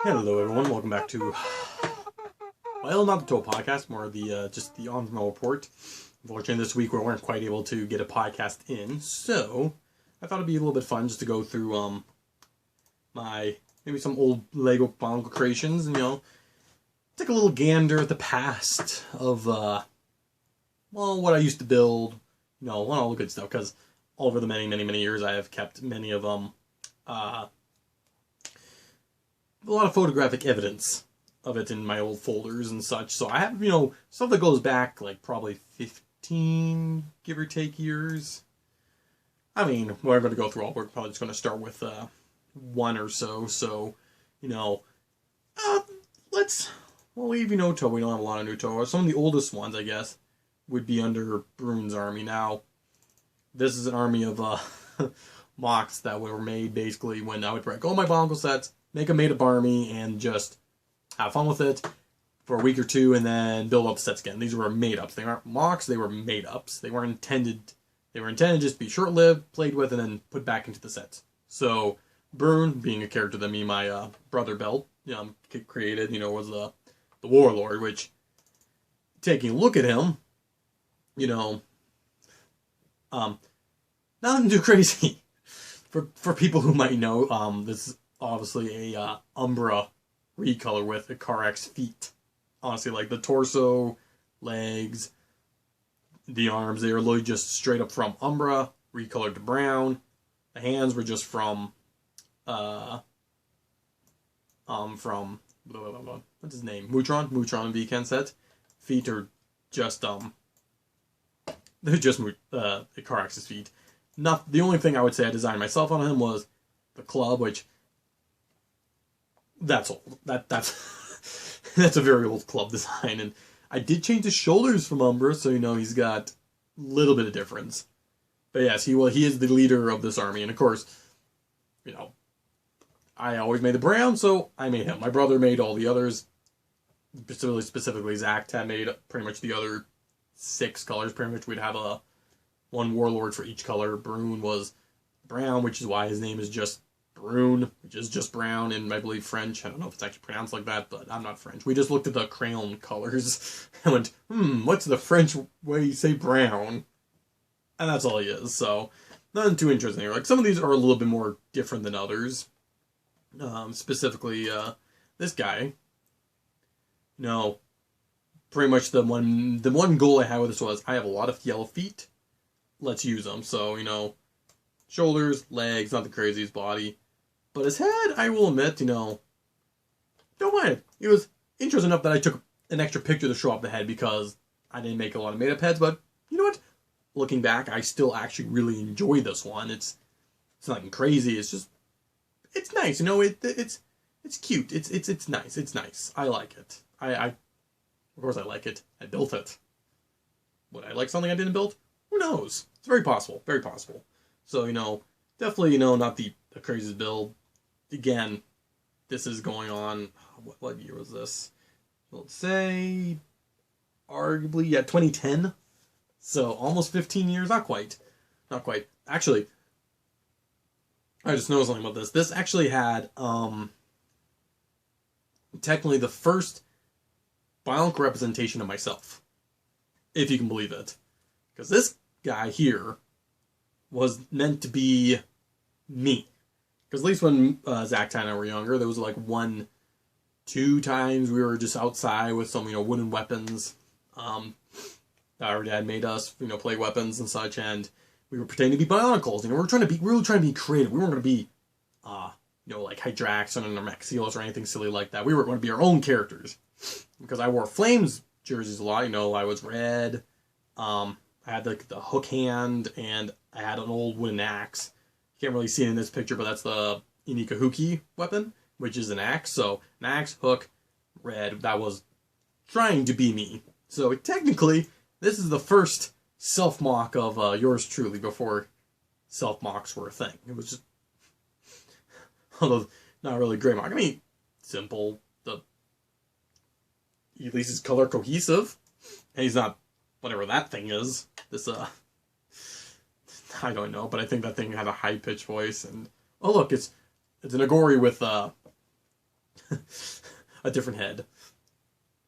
Hello, everyone. Welcome back to, well, not the Total Podcast, more the just the Onvermel report. Unfortunately, this week we weren't quite able to get a podcast in, so I thought it'd be a little bit fun just to go through my maybe some old Lego Bionicle creations and take a little gander at the past of what I used to build, all the good stuff. Because over the many years, I have kept many of them. A lot of photographic evidence of it in my old folders and such. So I have, stuff that goes back like probably 15, give or take, years. I mean, we're going to go through all. We're probably just going to start with one or so. So, we'll leave, Toa. We don't have a lot of new Toa. Some of the oldest ones, I guess, would be under Brune's army. Now, this is an army of mocs that were made basically when I would break all my Bionicle sets, make a made-up army, and just have fun with it for a week or two, and then build up sets again. These were made-ups. They aren't mocs. They were made-ups. They were intended just to be short-lived, played with, and then put back into the sets. So Brune, being a character that me and my brother built, created, was the warlord. Which, taking a look at him, nothing too crazy. For people who might know, this is obviously a Umbra recolor with a CarX feet. Honestly, like the torso, legs, the arms, they were literally just straight up from Umbra, recolored to brown. The hands were just from what's his name? Mutron and VCAN set. Feet are just they're just the CarX's feet. Not the only thing I would say I designed myself on him was the club, which that's old. That's that's a very old club design, and I did change his shoulders from Umbra, so he's got a little bit of difference. But yes, he is the leader of this army, and of course, I always made the brown, so I made him. My brother made all the others. Specifically, Zach had made pretty much the other 6 colors. Pretty much, we'd have one warlord for each color. Brune was brown, which is why his name is just Brune, which is just brown in, I believe, French. I don't know if it's actually pronounced like that, but I'm not French. We just looked at the crayon colors and went, what's the French way you say brown? And that's all he is, so nothing too interesting. Like, some of these are a little bit more different than others. Specifically, this guy. Pretty much the one goal I had with this was, I have a lot of yellow feet. Let's use them. So, shoulders, legs, not the craziest body. But his head, I will admit, don't mind it. It was interesting enough that I took an extra picture to show off the head because I didn't make a lot of made-up heads, but you know what? Looking back, I still actually really enjoy this one. It's nothing crazy. It's just, it's nice. It's cute. It's nice. It's nice. I like it. Of course I like it. I built it. Would I like something I didn't build? Who knows? It's very possible. Very possible. So, definitely, not the craziest build. Again, this is going on, what year was this? Let's say, arguably, 2010. So, almost 15 years. Not quite. Actually, I just noticed something about this. This actually had, technically the first Bionicle representation of myself. If you can believe it. Because this guy here was meant to be me. Because at least when Zach and I were younger, there was like 1-2 times we were just outside with some, wooden weapons. Our dad made us, play weapons and such, and we were pretending to be Bionicles. We were really trying to be creative. We weren't going to be, like Hydraxon or Mexios or anything silly like that. We were going to be our own characters. Because I wore Flames jerseys a lot. I was red. I had the hook hand, and I had an old wooden axe. You can't really see it in this picture, but that's the Inikahuki weapon, which is an axe. So, an axe, hook, red. That was trying to be me. So, technically, this is the first self-mock of yours truly before self-mocks were a thing. It was just, although not really a great mock. I mean, simple. At least he's color cohesive, and he's not whatever that thing is. This I don't know, but I think that thing had a high pitched voice. And oh look, it's an Agori with a different head.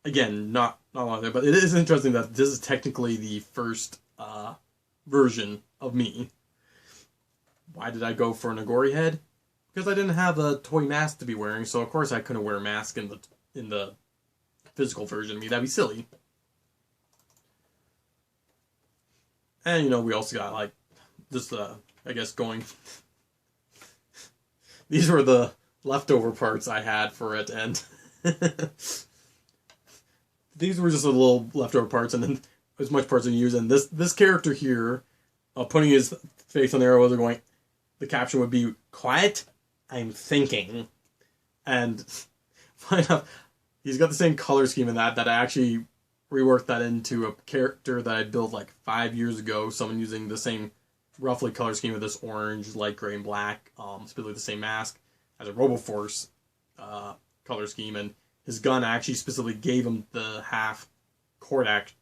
Again, not a lot there, but it is interesting that this is technically the first version of me. Why did I go for an Agori head? Because I didn't have a toy mask to be wearing, so of course I couldn't wear a mask in the physical version of me. That'd be silly. And, you know, we also got, like, just, I guess, going... These were the leftover parts I had for it, and... These were just a little leftover parts, and then as much parts I use. And this character here, putting his face on the arrow, they're going... The caption would be, "Quiet, I'm thinking." And, funny enough, he's got the same color scheme in that I actually... reworked that into a character that I built like 5 years ago. Someone using the same roughly color scheme of this orange, light gray, and black. Specifically the same mask as a RoboForce color scheme, and his gun actually specifically gave him the Tridax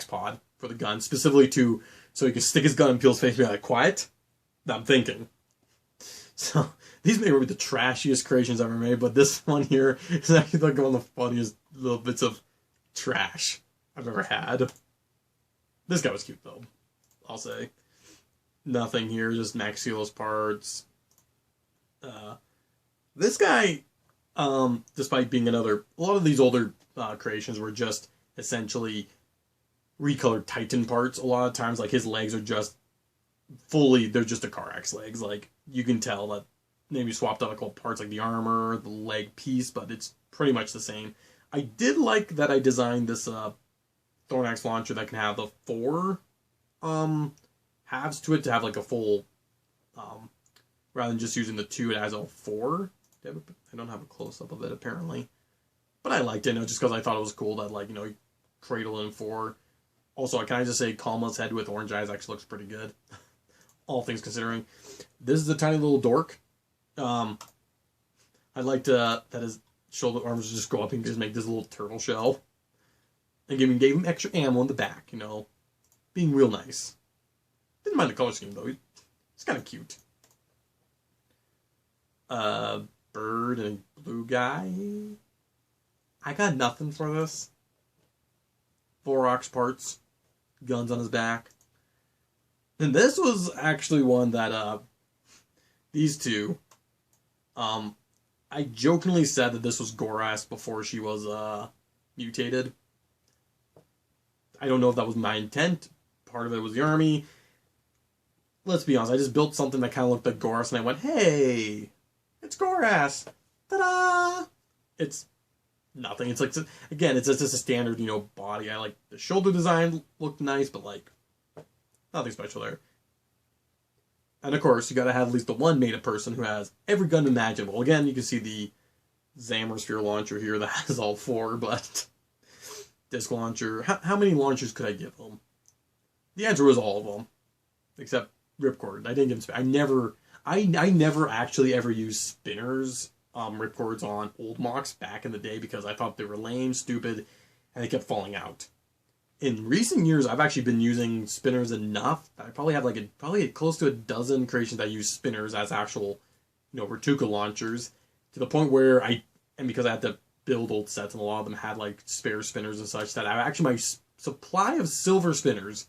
pod for the gun, specifically so he can stick his gun in Peel's face and be like, "Quiet, I'm thinking." So, these may be the trashiest creations I've ever made, but this one here is actually like one of the funniest little bits of trash I've ever had. This guy was cute, though, I'll say. Nothing here, just Maxilos parts. This guy, despite being a lot of these older creations were just essentially recolored Titan parts. A lot of times, like, his legs are just they're just a Karax legs. Like, you can tell that maybe swapped out a couple parts like the armor, the leg piece, but it's pretty much the same. I did like that I designed this Thornax launcher that can have the 4 halves to it to have like a full, rather than just using the 2, it has a 4. I don't have a close-up of it apparently. But I liked it, just because I thought it was cool that, like, cradle in 4. Also, can I just say Kalma's head with orange eyes actually looks pretty good. All things considering. This is a tiny little dork. I liked that his shoulder arms just go up and just make this little turtle shell. And gave him extra ammo in the back, Being real nice. Didn't mind the color scheme, though. It's kind of cute. Bird and blue guy. I got nothing for this. Vorax parts. Guns on his back. And this was actually one that, these two, I jokingly said that this was Goras before she was, mutated. I don't know if that was my intent. Part of it was the army. Let's be honest, I just built something that kind of looked like Goras, and I went, "Hey, it's Goras! Ta-da!" It's nothing. It's like, again, it's just a standard, body. I like the shoulder design looked nice, but, like, nothing special there. And of course, you gotta have at least the one meta person who has every gun imaginable. Again, you can see the Zamor Sphere launcher here that has all 4, but disc launcher. How many launchers could I give them? The answer was all of them, except Ripcord. I didn't give him. I never actually ever used spinners, Ripcords on old mocs back in the day because I thought they were lame, stupid, and they kept falling out. In recent years, I've actually been using spinners enough that I probably have probably close to a dozen creations that use spinners as actual, Ratuka launchers, to the point where because I had to build old sets and a lot of them had like spare spinners and such, that my supply of silver spinners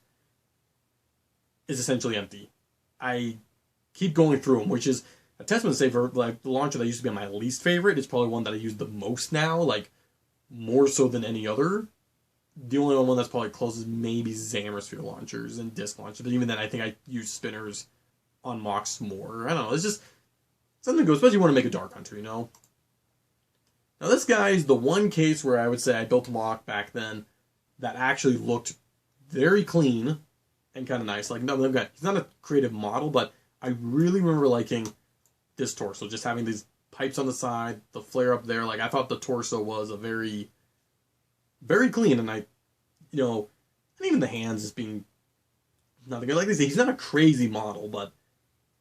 is essentially empty. I keep going through them, which is a testament to say for like the launcher that used to be my least favorite. It's probably one that I use the most now, like more so than any other. The only one that's probably close is maybe Zamor Sphere launchers and disc launchers. But even then, I think I use spinners on mocs more. I don't know. It's just something goes, especially when you want to make a Dark Hunter, Now, this guy is the one case where I would say I built a mock back then that actually looked very clean and kind of nice. Like, no, he's not a creative model, but I really remember liking this torso. Just having these pipes on the side, the flare up there. Like, I thought the torso was a very... very clean, and and even the hands just being nothing good. Like they say, he's not a crazy model, but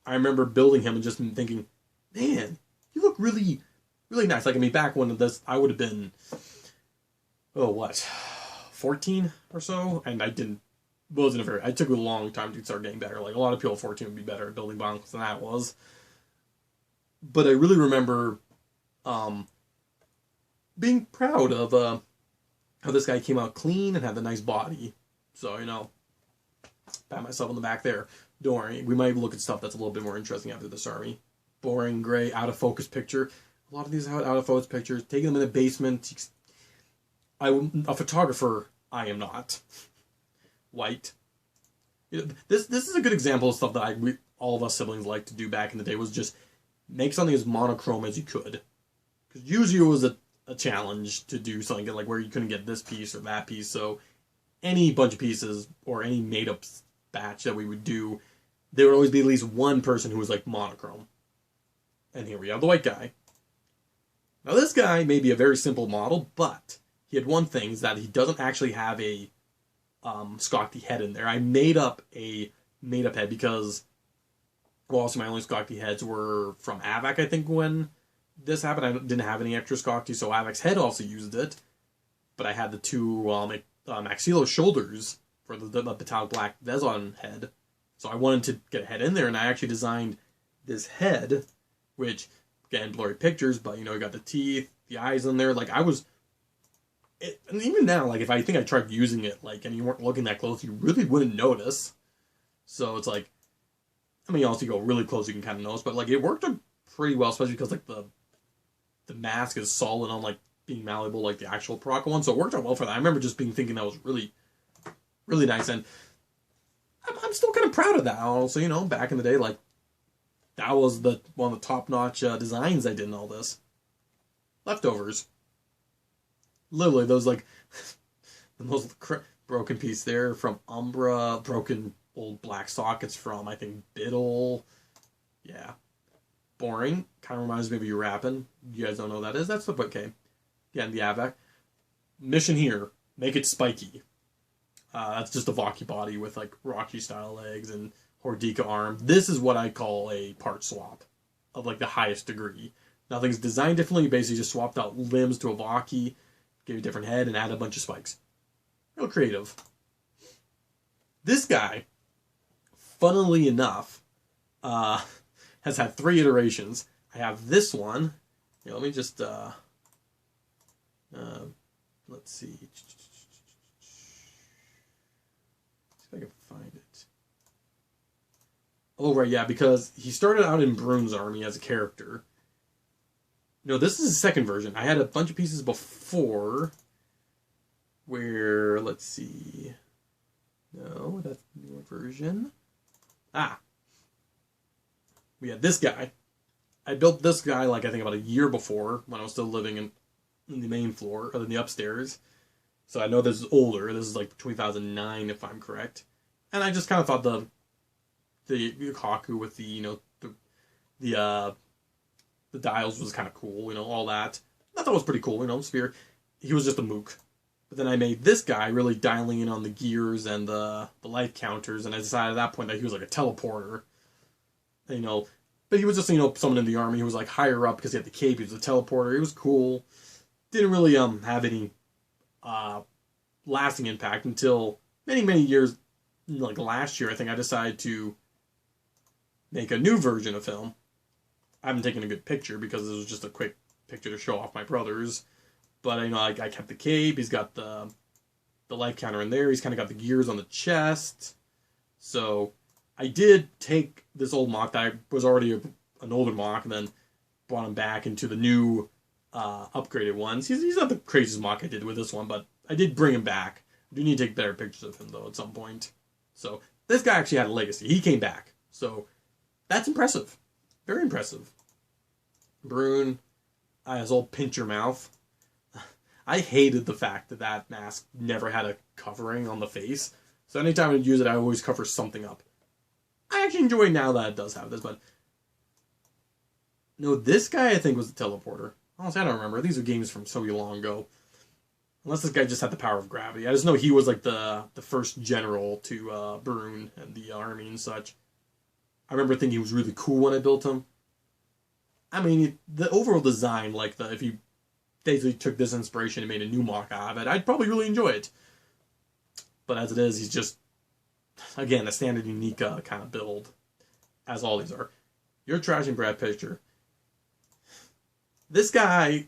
I remember building him and just thinking, man, you look really, really nice. Like, back when this, I would have been, 14 or so, and I took a long time to start getting better. Like, a lot of people at 14 would be better at building Bionicles than I was. But I really remember being proud of how this guy came out clean and had the nice body. So, pat myself on the back there. Don't worry, we might look at stuff that's a little bit more interesting after this army. Boring, gray, out of focus picture. A lot of these out of focus pictures. Taking them in the basement. A photographer, I am not. White. This is a good example of stuff that all of us siblings liked to do back in the day, was just make something as monochrome as you could. Because usually it was a challenge to do something like where you couldn't get this piece or that piece. So any bunch of pieces or any made up batch that we would do, there would always be at least one person who was like monochrome. And here we have the white guy. Now this guy may be a very simple model, but he had one thing, is that he doesn't actually have a Skakti head in there. I made up a made-up head because, well, also my only Skakti heads were from Avak, I think, when this happened. I didn't have any extra Skakti, so Avak's head also used it. But I had the two Maxillo shoulders for the metallic black Vezon head. So I wanted to get a head in there, and I actually designed this head, which, again, blurry pictures, but, you got the teeth, the eyes in there. Like, and even now, like, if I think I tried using it, like, and you weren't looking that close, you really wouldn't notice. So it's like, also you go really close, you can kind of notice, but, like, it worked pretty well, especially because, like, the mask is solid on, like, being malleable, like the actual Paraka one, so it worked out well for that. I remember just thinking that was really, really nice, and I'm still kind of proud of that, also, back in the day, like, that was one of the top-notch designs I did in all this. Leftovers. Literally, those, like, the most broken piece there from Umbra, broken old black sockets from, I think, Biddle. Yeah. Boring. Kind of reminds me of you rapping. You guys don't know what that is? That's the, okay. Again, the Avak. Mission here, make it spiky. That's just a Vaki body with, like, Rocky-style legs and Hordika arm. This is what I call a part swap of, like, the highest degree. Nothing's designed differently. Basically just swapped out limbs to a Vaki, gave a different head, and added a bunch of spikes. Real creative. This guy, funnily enough, has had 3 iterations. I have this one. Here, let me just, let's see. See if I can find it. Oh, right, yeah, because he started out in Brune's army as a character. No, this is the second version. I had a bunch of pieces before where, let's see. No, that's the newer version. We had this guy. I built this guy, like, I think about a year before, when I was still living in the main floor, or in the upstairs. So I know this is older. This is, like, 2009, if I'm correct. And I just kind of thought the Kaku with the, the dials was kind of cool, all that. I thought it was pretty cool, Sphere. He was just a mook. But then I made this guy really dialing in on the gears and the life counters, and I decided at that point that he was like a teleporter. But he was just, someone in the army who was like higher up because he had the cape. He was a teleporter. He was cool. Didn't really have any lasting impact until many, many years, like last year, I think I decided to make a new version of him. I haven't taken a good picture because it was just a quick picture to show off my brothers. But I kept the cape. He's got the life counter in there. He's kind of got the gears on the chest. So I did take this old mock that was already an older mock and then brought him back into the new upgraded ones. He's not the craziest mock I did with this one, but I did bring him back. I do need to take better pictures of him, though, at some point. So this guy actually had a legacy. He came back. So that's impressive. Very impressive. Brune, his old pincher mouth. I hated the fact that mask never had a covering on the face. So anytime I use it, I always cover something up. I actually enjoy now that it does have this, but... No, this guy I think was the teleporter. Honestly, I don't remember. These are games from so long ago. Unless this guy just had the power of gravity. I just know he was like the first general to Brune and the army and such. I remember thinking he was really cool when I built him. I mean, the overall design, like if you basically took this inspiration and made a new mock out of it, I'd probably really enjoy it. But as it is, he's just, again, a standard unique kind of build, as all these are. You're trashing Brad picture. This guy,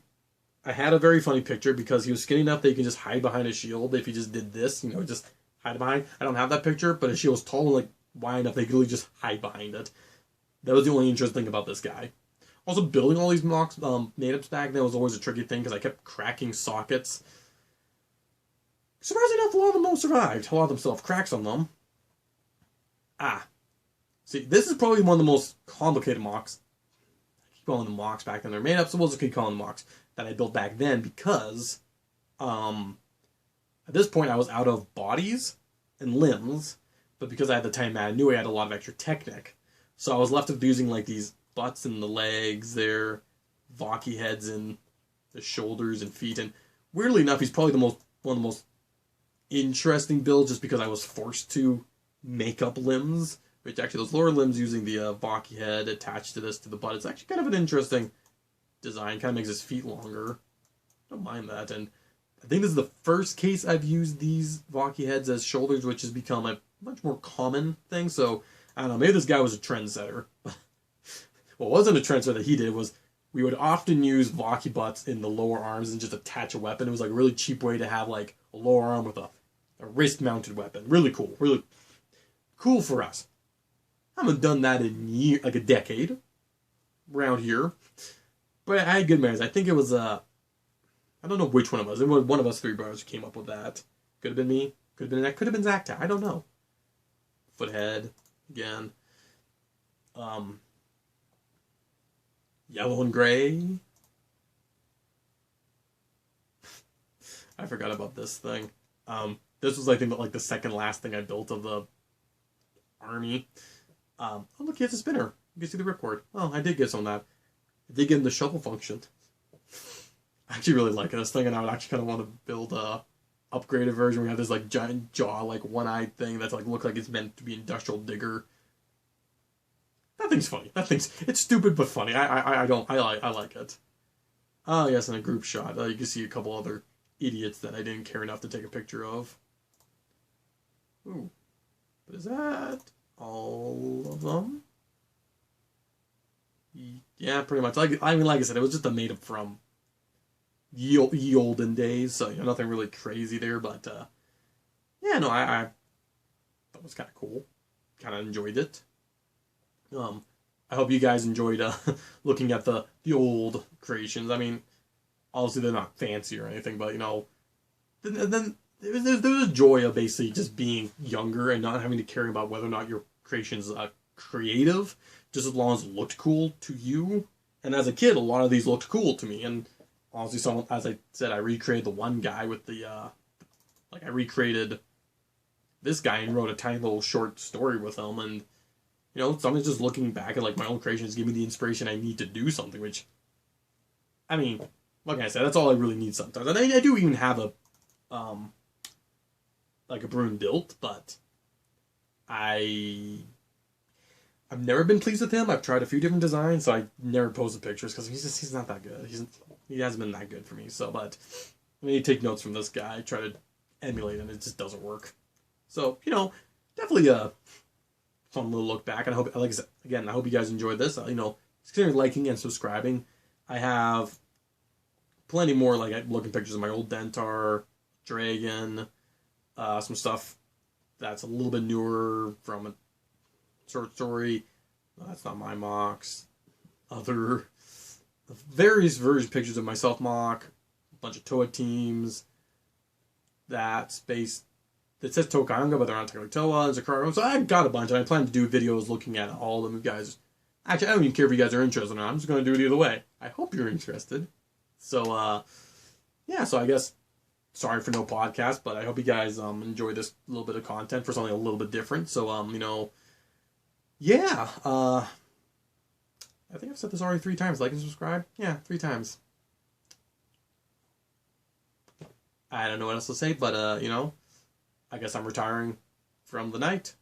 I had a very funny picture because he was skinny enough that you can just hide behind a shield if he just did this, just hide behind. I don't have that picture, but his shield was tall and like wide enough they could really just hide behind it. That was the only interesting thing about this guy. Also, building all these mocks, natives back then was always a tricky thing because I kept cracking sockets. Surprisingly enough, a lot of them don't survive. A lot of them still have cracks on them. See, this is probably one of the most complicated mocks. I keep calling them mocks back then. They're made up, so we'll just keep calling them mocks that I built back then because, at this point I was out of bodies and limbs, but because I had the time I knew I had a lot of extra Technic. So I was left with using like these butts and the legs, their Valky heads and the shoulders and feet. And weirdly enough, he's probably one of the most interesting builds just because I was forced to make up limbs. Which actually, those lower limbs using the Valky head attached to the butt. It's actually kind of an interesting design. Kind of makes his feet longer. Don't mind that. And I think this is the first case I've used these Valky heads as shoulders, which has become a much more common thing. So, I don't know, maybe this guy was a trendsetter. What wasn't a trendsetter that he did was we would often use Valky butts in the lower arms and just attach a weapon. It was like a really cheap way to have like a lower arm with a wrist-mounted weapon. Really cool. Really cool for us. I haven't done that in like a decade around here. But I had good memories. I think it was, I don't know which one of us. It was one of us three brothers who came up with that. Could have been me. Could have been that. Could have been Zacta. I don't know. Foothead. Again. Yellow and gray. I forgot about this thing. This was, I think, like the second last thing I built of the army. Oh, look, he has a spinner. You can see the ripcord. Oh, I did get some of that. I did get him the shovel function. I actually really like this thing, and I would actually kind of want to build a upgraded version where we have this like giant jaw, like one-eyed thing that's like look like it's meant to be industrial digger. That thing's funny. It's stupid but funny. I like it. Oh yes, and a group shot. You can see a couple other idiots that I didn't care enough to take a picture of. Ooh, but is that all of them? Yeah, pretty much. Like I said, it was just a made up from ye olden days, so nothing really crazy there. But yeah, no, I thought it was kind of cool. Kind of enjoyed it. I hope you guys enjoyed looking at the old creations. I mean, obviously they're not fancy or anything, but then there's a joy of basically just being younger and not having to care about whether or not your creation's creative, just as long as it looked cool to you. And as a kid, a lot of these looked cool to me. And honestly, as I said, I recreated the one guy with the I recreated this guy and wrote a tiny little short story with him. And sometimes just looking back at like my own creations give me the inspiration I need to do something. Which, I mean, like I said, that's all I really need sometimes. And I do even have a like a Bruin built, but I've never been pleased with him. I've tried a few different designs, so I never post the pictures because he's not that good. He hasn't been that good for me. So, but I mean, take notes from this guy, try to emulate, and it just doesn't work. So definitely a fun little look back. And I hope, like I said, again, I hope you guys enjoyed this. Consider liking and subscribing. I have plenty more like looking pictures of my old Dentar, Dragon, some stuff that's a little bit newer from a short story. That's not my mocks. Other various version pictures of myself mock, a bunch of Toa teams. That space that says Tokanga, but they're not technically Toa. Zakaro. So I got a bunch, and I plan to do videos looking at all of them. You guys, actually, I don't even care if you guys are interested or not. I'm just going to do it either way. I hope you're interested. So, yeah. So I guess sorry for no podcast, but I hope you guys enjoy this little bit of content for something a little bit different. So, yeah. I think I've said this already 3 times. Like and subscribe. Yeah, 3 times. I don't know what else to say, but I guess I'm retiring from the night.